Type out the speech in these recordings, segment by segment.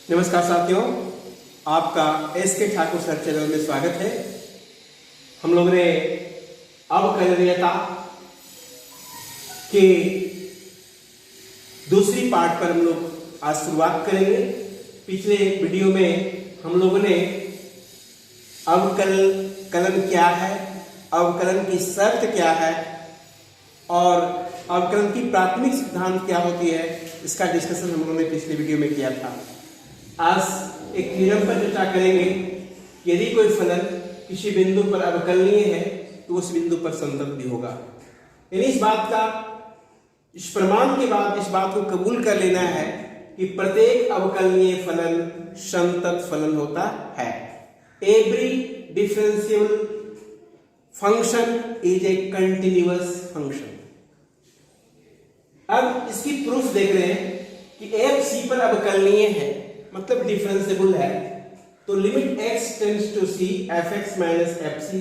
नमस्कार साथियों, आपका एसके ठाकुर सर चैनल में स्वागत है। हम लोगों ने अवकलनीयता के दूसरी पार्ट पर हम लोग आज शुरुआत करेंगे। पिछले वीडियो में हम लोगों ने अवकलन क्या है, अवकलन की शर्त क्या है और अवकलन की प्राथमिक सिद्धांत क्या होती है, इसका डिस्कशन हम लोगों ने पिछले वीडियो में किया था। आज एक थ्योरम पर चर्चा करेंगे। यदि कोई फलन किसी बिंदु पर अवकलनीय है तो उस बिंदु पर संतत भी होगा। यानी इस प्रमाण के बाद इस बात को कबूल कर लेना है कि प्रत्येक अवकलनीय फलन संतत फलन होता है। Every differential function is a continuous function. अब इसकी प्रूफ देख रहे हैं कि एफ सी पर अवकलनीय है, मतलब डिफरेंशिएबल है, तो limit x tends to c f(x - fc)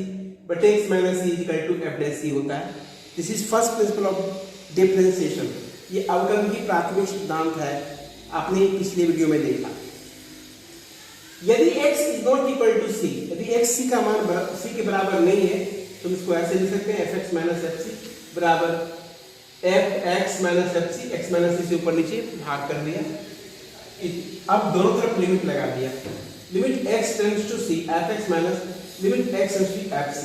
बटे x - c = f' होता है। This is first principle of differentiation. ये अवकलन की प्राथमिक सिद्धांत है, आपने पिछले वीडियो में देखा। यदि x is not equal to c, यदि x c का मान c के बराबर नहीं है तो इसको ऐसे लिख सकते हैं f(x - fc) बराबर f(x - fc), x - c से ऊपर नीचे भाग कर दिया। अब दोनों तरफ लिमिट लगा दिया। Limit x tends to c f(x - limit x tends to fc,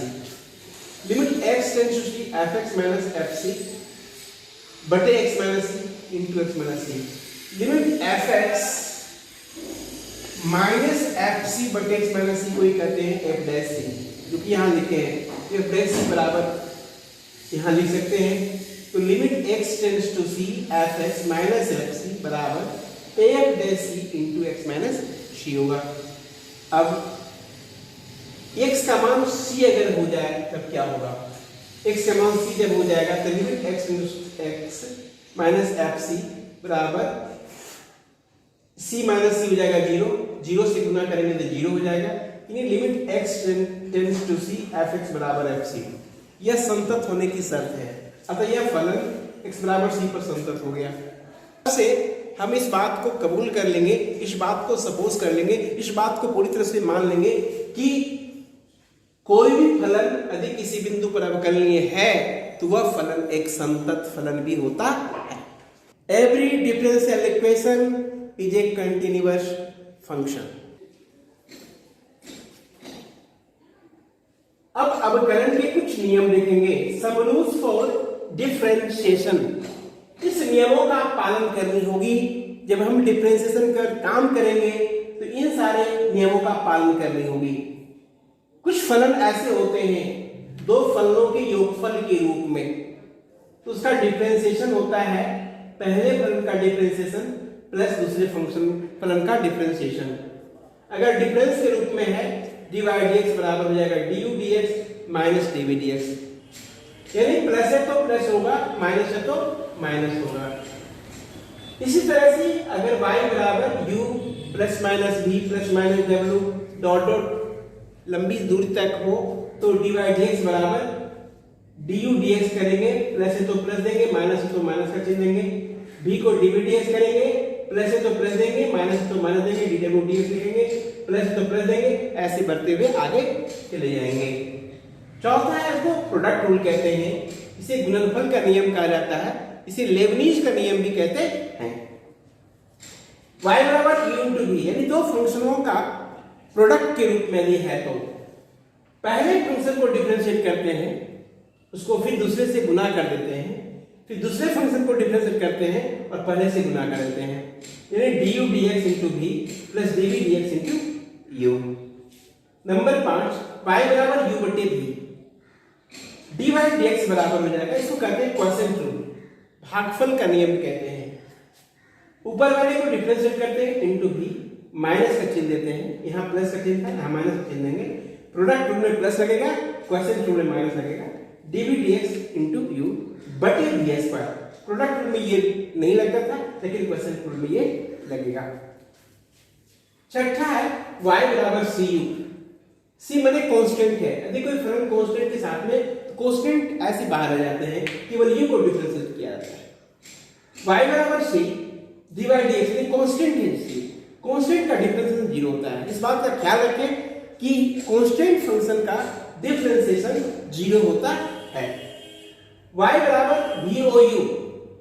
limit x tends to c f(x - fc) बटे x - c into x - c, limit f(x - fc) बटे x - c को ही कहते हैं f', जो कि यहाँ लिखे हैं। f' बराबर यहाँ लिख सकते हैं, तो limit x tends to c f(x - fc) बराबर f' into x - c होगा। अब x का मान c अगर हो जाए तब क्या होगा? x का मान c जब हो जाएगा तो लिमिट x - fc बराबर c - c हो जाएगा 0, 0 से गुना करेंगे तो 0 हो जाएगा। यानी limit x tends to c f(x = fc, यह संतत होने की शर्त है। अतः यह फलन x = c पर संतत हो गया। से हम इस बात को कबूल कर लेंगे, इस बात को सपोज कर लेंगे, इस बात को पूरी तरह से मान लेंगे कि कोई भी फलन यदि किसी बिंदु पर अवकलनीय है तो वह फलन एक संतत फलन भी होता है। Every differential equation is a continuous function. अब अवकलन के कुछ नियम देखेंगे। Some rules for differentiation. इस नियमों का पालन करनी होगी। जब हम डिफरेंशिएशन का काम करेंगे तो इन सारे नियमों का पालन करनी होगी। कुछ फलन ऐसे होते हैं दो फलनों के योगफल के रूप में, तो उसका डिफरेंशिएशन होता है पहले फलन का डिफरेंशिएशन प्लस दूसरे फलन का डिफरेंशिएशन। अगर डिफरेंस के रूप में है dy dx बराबर हो जाएगा du dx minus dv dx, यानी प्लस है तो प्लस होगा, माइनस है तो माइनस होगा। इसी तरह से अगर y बराबर u plus minus v plus minus w dot dot लंबी दूरी तक हो तो dy dx बराबर du dx करेंगे, प्लस है तो प्लस देंगे, माइनस है तो माइनस का चिन्ह देंगे। v को dv dx करेंगे, प्लस है तो प्लस देंगे, माइनस है तो माइनस देंगे, dw dx लिखेंगे, प्लस है तो प्लस देंगे। ऐसे बढ़ते हुए आगे चले जाएंगे। चौथा है, इसको प्रोडक्ट रूल कहते हैं। इसे गुणनफल का नियम कहा जाता है, इसे लेबनीज का नियम भी कहते हैं। y बराबर u into v, यानी दो फंक्शनों का प्रोडक्ट के रूप में यदि है तो पहले फंक्शन को डिफरेंशिएट करते हैं, उसको फिर दूसरे से गुना कर देते हैं, फिर दूसरे फंक्शन को डिफरेंशिएट करते हैं और पहले से गुना कर देते हैं। यानी du dx into v plus dv dx into u। Number 5, y बराबर u बटे v, dy dx बराबर हो जाएगा, इसको कहते हैं क्वोशिएंट रूल, भागफल का नियम कहते हैं। ऊपर वाले को डिफरेंशिएट करते हैं इनटू v, माइनस का चिन्ह देते हैं, यहाँ प्लस का चिन्ह था, यहाँ माइनस का चिन्ह देंगे। प्रोडक्ट रूल में प्लस लगेगा, क्वोशिएंट रूल में माइनस लगेगा। dv dx इनटू u बटे v स्क्वायर। प्रोडक्ट रूल में ये नहीं लगता था, लेकिन क्वोशिएंट रूल में ये लगेगा। छठा है y बराबर cu। c माने कांस्टेंट है। यदि कोई फलन कांस्टेंट के साथ में कांस्टेंट ऐसे बाहर आ जाते हैं, केवल u को डिफरेंशिएट किया जाता है। y बराबर c dy dx, कांस्टेंट है c, कांस्टेंट का डिफरेंशिएशन 0 होता है। इस बात का ख्याल रखें कि कांस्टेंट फंक्शन का डिफरेंशिएशन 0 होता है। y बराबर VOU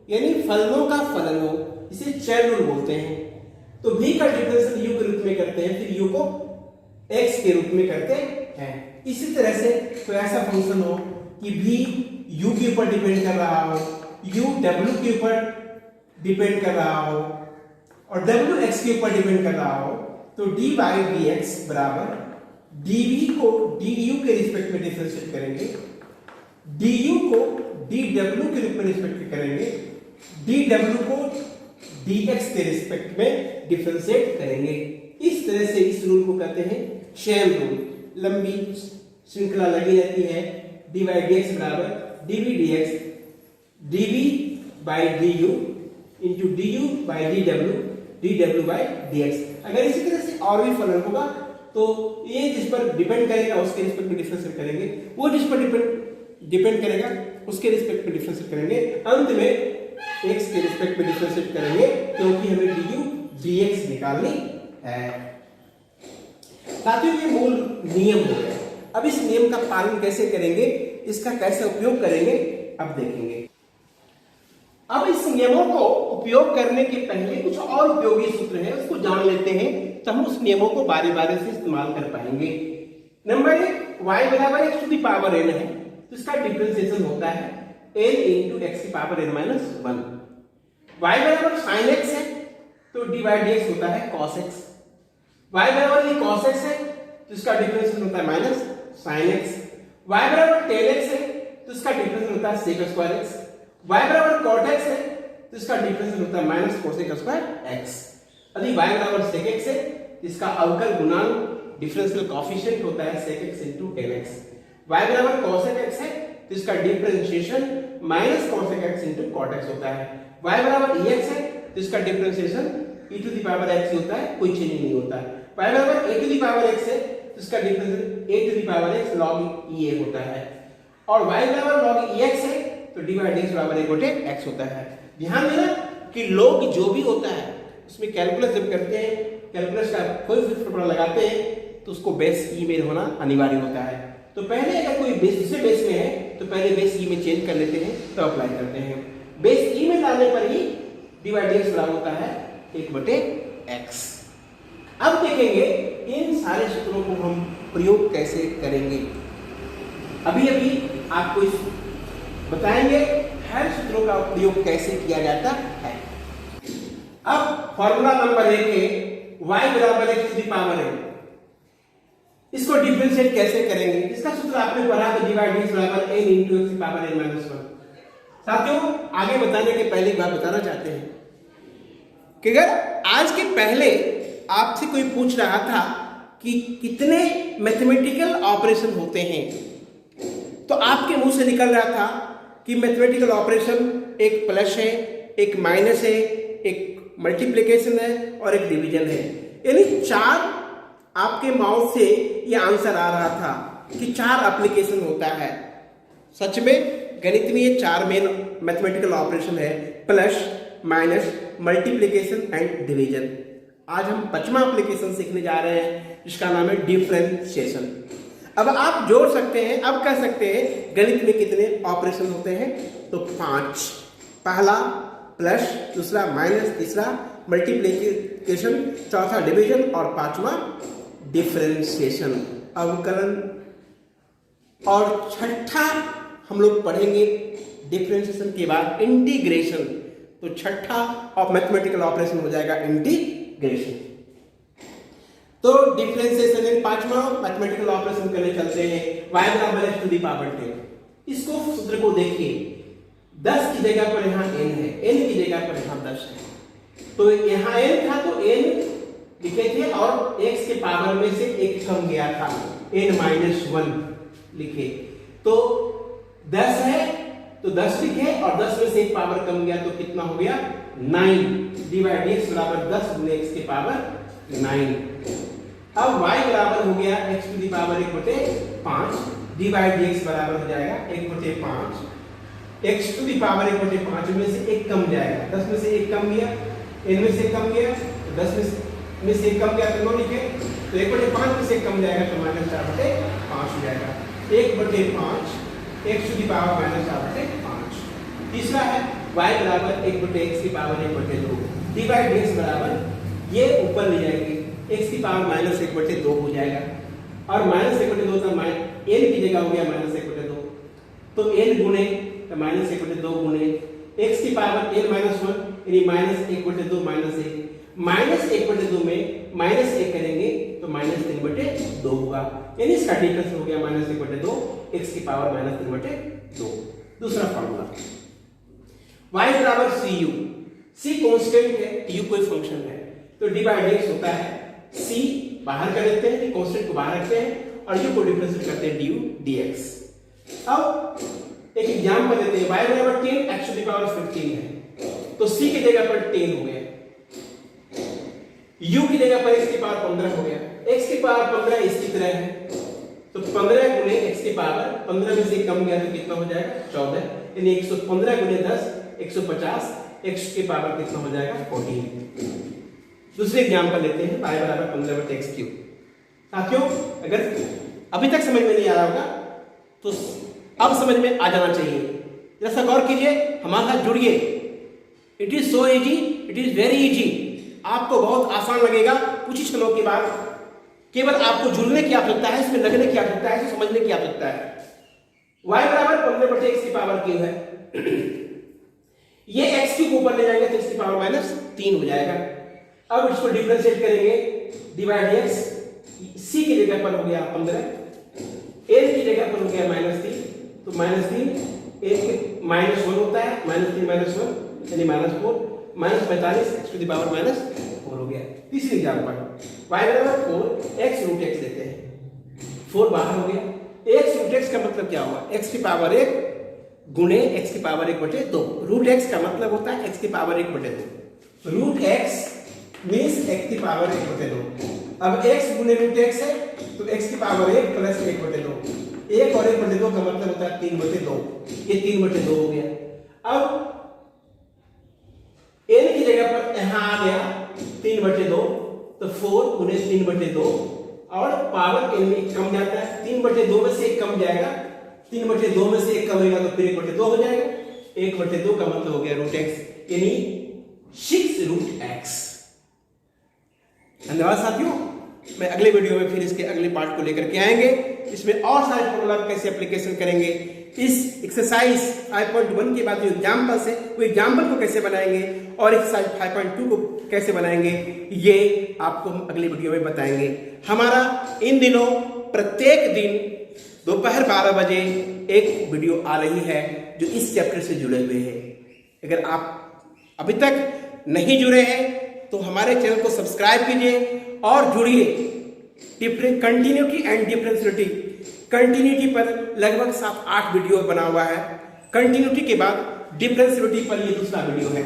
यानी फलनों का फलन हो, इसे चेन रूल बोलते हैं। तो v का डिफरेंशिएशन u के रूप में करते हैं, फिर u को x के रूप में करते हैं। इसी तरह से कोई ऐसा फंक्शन हो कि v u के ऊपर डिपेंड कर रहा हो, u w के ऊपर डिपेंड कर रहा हो और w x के ऊपर डिपेंड कर रहा हो, तो dy dx बराबर dv को du के रिस्पेक्ट में डिफरेंशिएट करेंगे, du को dw के रूप में रिस्पेक्ट करेंगे, dw को dx के रिस्पेक्ट में डिफरेंशिएट करेंगे। इस तरह से इस रूल को कहते हैं चेन रूल। लंबी श्रृंखला लगी रहती है, dy dx बराबर dv dx dv by du into du by dw dw by dx। अगर इसी तरह से और भी फलन होगा तो ये जिस पर डिपेंड करेगा उसके रिस्पेक्ट में डिफरेंशिएट करेंगे, वो जिस पर डिपेंड करेगा उसके रिस्पेक्ट में डिफरेंशिएट करेंगे, अंत में x के रिस्पेक्ट में डिफरेंशिएट करेंगे क्योंकि हमें du dx निकालनी है। साथियों, ये मूल नियम हो गया। अब इस नियम का पालन कैसे करेंगे, इसका कैसे उपयोग करेंगे, अब देखेंगे। अब इस नियमों को उपयोग करने के पहले कुछ और उपयोगी सूत्र है, उसको जान लेते हैं तो हम उस नियमों को बारी बारी से इस्तेमाल कर पाएंगे। नंबर 1, y बराबर x to the power n है, तो इसका डिफरेंशिएशन होता है n into x की पावर n minus 1। y बराबर sin x है तो dy dx होता है cos x। y बराबर ये cos x है तो इसका डिफरेंशिएशन होता है माइनस sin x। y बराबर tan x है तो इसका डिफरेंशिएशन होता है sec स्क्वायर x। y बराबर cot x है तो इसका डिफरेंशिएशन होता है माइनस cosec स्क्वायर x। यदि y बराबर sec x है तो इसका अवकल गुणांक डिफरेंशियल कोएफिशिएंट होता है sec x into tan x। y बराबर cosec x है तो इसका differentiation minus cosec x into cot x होता है। y बराबर ex है तो इसका differentiation e to the power x होता है, कोई चेंज नहीं होता है। y बराबर a to the power x है तो इसका differentiation a to the power x log e a होता है और y बराबर log ex है तो dy dx बराबर 1/x होता है। ध्यान देना कि log जो भी होता है उसमें कैलकुलस जब करते हैं, कैलकुलस का कोई फॉर्मूला लगाते हैं तो उसको बेस e में होना अनिवार्य होता है। तो पहले अगर कोई बेस दूसरे बेस में है तो पहले बेस e में चेंज कर लेते हैं तो अप्लाई करते हैं। बेस e में डालने पर ही dy dx बराबर होता है 1/x। अब देखेंगे इन सारे सूत्रों को हम प्रयोग कैसे करेंगे। अभी अभी आपको इस बताएंगे हर सूत्रों का प्रयोग कैसे किया जाता है। अब फॉर्मूला नंबर 1 है y बराबर x to the power n। इसको डिफरेंशिएट कैसे करेंगे, इसका सूत्र आपने पढ़ा तो dy dx बराबर n into x की पावर n minus 1। साथियों, आगे बताने के पहले एक बात बताना चाहते हैं कि अगर आज के पहले आपसे कोई पूछ रहा था कि कितने मैथमेटिकल ऑपरेशन होते हैं तो आपके मुंह से निकल रहा था कि मैथमेटिकल ऑपरेशन एक प्लस है, एक माइनस है, एक मल्टीप्लिकेशन है और एक डिवीजन है। यानी 4 आपके माउथ से ये आंसर आ रहा था कि 4 एप्लीकेशन होता है। सच में गणित में ये 4 मेन मैथमेटिकल ऑपरेशन है, plus, minus, multiplication and division. आज हम 5वां एप्लीकेशन सीखने जा रहे हैं जिसका नाम है डिफरेंशिएशन। अब आप जोड़ सकते हैं, अब कह सकते हैं गणित में कितने ऑपरेशन होते हैं, तो 5। पहला प्लस, दूसरा माइनस, तीसरा मल्टीप्लिकेशन, चौथा डिवीजन और 5वां डिफरेंशिएशन अवकलन। और छठा हम लोग पढ़ेंगे डिफरेंशिएशन के बाद इंटीग्रेशन। तो छठा और मैथमेटिकल ऑपरेशन हो जाएगा इंटीग्रेशन। तो डिफरेंशिएशन इन 5वां मैथमेटिकल ऑपरेशन करने चलते हैं। y बराबर x टू द पावर 10। इसको सूत्र को देखिए, 10 की जगह पर यहाँ n है, n की जगह पर यहाँ 10 है। तो यहाँ n था तो n लिखे थे और x के पावर में से एक कम गया था, n-1 लिखे। तो 10 है तो 10 लिखे और 10 में से एक पावर कम गया तो कितना हो गया, 9। dy dx बराबर 10 गुने x के पावर 9। अब y बराबर हो गया x to the power 1/5, dy dx बराबर हो जाएगा 1/5। x टू दी पावर 1/5 में से एक कम जाएगा, 10 में से एक कम गया, n में से कम गया तो 10 में से में से कम गया तो 9 लिखे, तो 1/5 में से कम जाएगा तो -4/5 हो जाएगा। 1/5 x टू द पावर -4/5। तीसरा है y बराबर 1/x की पावर 1/2 डिवाइड x बराबर ये ऊपर ले जाएंगे x की पावर -1/2 हो जाएगा और -1/2 का n की जगह हो गया -1/2, तो n गुणे -1/2 गुणे x की पावर n -1 यानी -1/2 -1 में -1 करेंगे तो -3/2 होगा, यानी इसका डिफरेंस हो गया -1/2 x की पावर -3/2। दूसरा फॉर्मूला y बराबर cu, c कांस्टेंट है, u कोई फंक्शन है, तो dy dx होता है c बाहर कर देते हैं, कांस्टेंट को बाहर रखते हैं और u को डिफरेंशिएट करते हैं du dx। अब एक एग्जांपल लेते हैं, y बराबर 10 x टू द पावर 15 है, तो c की जगह पर 10 हो गया, u की जगह पर x की पावर 15 हो गया, x की पावर 15 इसकी तरह है, तो 15 गुणे x की पावर 15 में से कम गया तो कितना हो जाएगा 14, यानी 115 गुणे 10 150, x की पावर कितना हो जाएगा 14। दूसरे एग्जांपल लेते हैं, y बराबर 15/x3। साथियों अगर अभी तक समझ में नहीं आ रहा होगा तो अब समझ में आ जाना चाहिए, जरा सा गौर कीजिए, हमारे साथ जुड़िए। It is so easy, it is very easy, आपको बहुत आसान लगेगा। कुछ ही क्षणों के बाद केवल आपको जुड़ने की आवश्यकता है, इसमें लगने की आवश्यकता है, इसे समझने की आवश्यकता है। y बराबर 15/x की पावर क्यू है, ये x क्यूब ऊपर ले जाएंगे तो इसकी पावर -3 हो जाएगा। अब इसको डिफरेंशिएट करेंगे, डिवाइड x, c की जगह पर हो गया 15, n की जगह पर हो गया -3, तो -3 -1 होता है, -3 -1 यानी -4, -45 x टू द पावर -4 हो गया। तीसरी एग्जांपल y बराबर 4 x रूट x लेते हैं, 4 बाहर हो गया, x रूट x का मतलब क्या हुआ, x की पावर 1 गुणे x की पावर 1/2, रूट x का मतलब होता है x की power 1/2, root x means x की पावर 1/2। अब x गुणे रूट x है तो x की पावर 1 प्लस 1/2, 1 और 1/2 का मतलब होता है 3/2, ये 3/2 हो गया। अब n की जगह पर यहां आ गया 3/2, तो 4 गुणे 3/2 और पावर n में कम जाता है, 3/2 में से 1 कम जाएगा, 3/2 में से 1 कम होगा तो फिर 1/2 हो जाएगा, 1/2 का मतलब हो गया रूट x यानी 6 रूट x। धन्यवाद साथियों, मैं अगले वीडियो में फिर इसके अगले पार्ट को लेकर के आएंगे, इसमें और सारे फॉर्मूला कैसे एप्लीकेशन करेंगे, इस एक्सरसाइज 5.1 के बाद जो एग्जाम्पल्स है वो एग्जाम्पल को कैसे बनाएंगे और एक्सरसाइज 5.2 को कैसे बनाएंगे, ये आपको हम अगले वीडियो में बताएंगे। हमारा इन दिनों प्रत्येक दिन दोपहर 12 बजे एक वीडियो आ रही है जो इस चैप्टर से जुड़े हुए हैं। अगर आप अभी तक नहीं जुड़े हैं तो हमारे चैनल को सब्सक्राइब कीजिए और जुड़िए। कंटिन्यूटी एंड डिफरेंशिएबिलिटी, कंटिन्यूटी पर लगभग 7-8 वीडियो बना हुआ है, कंटिन्यूटी के बाद डिफरेंशिएबिलिटी पर ये दूसरा वीडियो है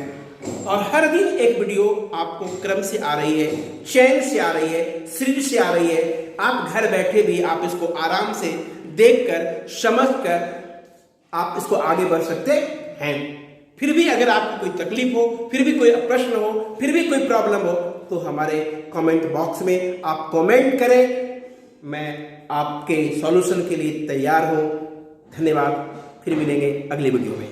और हर दिन एक वीडियो आपको क्रम से आ रही है, चैन से आ रही है, सीरीज से आ रही है। आप घर बैठे भी आप इसको आराम से देखकर समझकर आप इसको आगे बढ़ सकते हैं। फिर भी अगर आपको कोई तकलीफ हो, फिर भी कोई प्रश्न हो, फिर भी कोई प्रॉब्लम हो तो हमारे कमेंट बॉक्स में आप कमेंट करें, मैं आपके सॉल्यूशन के लिए तैयार हूं। धन्यवाद, फिर मिलेंगे अगले वीडियो में।